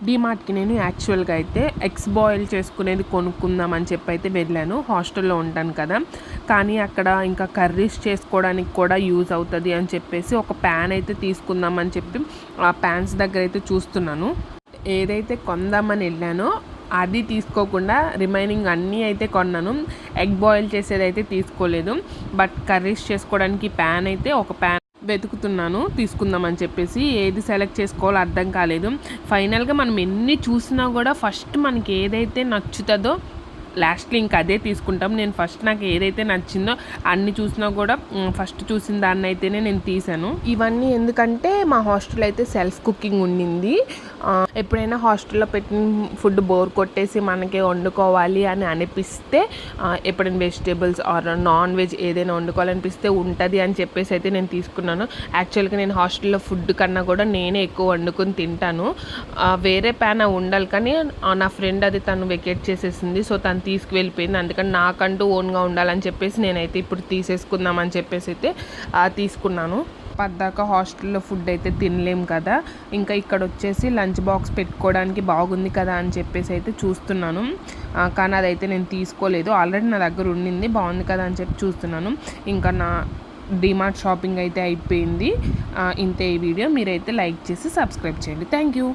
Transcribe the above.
డీమార్ట్కి నేను యాక్చువల్గా అయితే ఎగ్స్ బాయిల్ చేసుకునేది కొనుక్కుందాం అని చెప్పి అయితే వెళ్ళాను. హాస్టల్లో ఉంటాను కదా, కానీ అక్కడ ఇంకా కర్రీస్ చేసుకోవడానికి కూడా యూజ్ అవుతుంది అని చెప్పేసి ఒక ప్యాన్ అయితే తీసుకుందాం అని చెప్పి ఆ ప్యాన్స్ దగ్గర అయితే చూస్తున్నాను. ఏదైతే కొందామని వెళ్ళానో అది తీసుకోకుండా రిమైనింగ్ అన్నీ అయితే కొన్నాను. ఎగ్ బాయిల్ చేసేది అయితే తీసుకోలేదు. బట్ కర్రీస్ చేసుకోవడానికి ప్యాన్ అయితే ఒక ప్యాన్ వెతుకుతున్నాను తీసుకుందామని చెప్పేసి. ఏది సెలెక్ట్ చేసుకోవాలో అర్థం కాలేదు. ఫైనల్గా మనం ఎన్ని చూసినా కూడా ఫస్ట్ మనకి ఏదైతే నచ్చుతుందో లాస్ట్లో ఇంకా అదే తీసుకుంటాం. నేను ఫస్ట్ నాకు ఏదైతే నచ్చిందో అన్ని చూసినా కూడా ఫస్ట్ చూసిన దాన్ని అయితేనే నేను తీసాను. ఇవన్నీ ఎందుకంటే మా హాస్టల్ అయితే సెల్ఫ్ కుకింగ్ ఉండింది. ఎప్పుడైనా హాస్టల్లో పెట్టిన ఫుడ్ బోర్ కొట్టేసి మనకే వండుకోవాలి అని అనిపిస్తే, ఎప్పుడైనా వెజిటేబుల్స్ ఆర్ నాన్ వెజ్ ఏదైనా వండుకోవాలనిపిస్తే ఉంటుంది అని చెప్పేసి అయితే నేను తీసుకున్నాను. యాక్చువల్గా నేను హాస్టల్లో ఫుడ్ కన్నా కూడా నేనే ఎక్కువ వండుకొని తింటాను. వేరే ప్యాన్ ఉండాలి, కానీ నా ఫ్రెండ్ అది తను వెకేట్ చేసేసింది. సో తను తీసుకువెళ్ళిపోయింది. అందుకని నాకంటూ ఓన్గా ఉండాలని చెప్పేసి నేనైతే ఇప్పుడు తీసేసుకుందామని చెప్పేసి అయితే తీసుకున్నాను. పద్దాక హాస్టల్లో ఫుడ్ అయితే తినలేం కదా, ఇంకా ఇక్కడ వచ్చేసి లంచ్ బాక్స్ పెట్టుకోవడానికి బాగుంది కదా అని చెప్పేసి అయితే చూస్తున్నాను. కానీ అదైతే నేను తీసుకోలేదు. ఆల్రెడీ నా దగ్గర ఉండింది, బాగుంది కదా అని చెప్పి చూస్తున్నాను. ఇంకా నా డీమార్ట్ షాపింగ్ అయితే అయిపోయింది. ఇంతే ఈ వీడియో. మీరైతే లైక్ చేసి సబ్స్క్రైబ్ చేయండి. Thank you.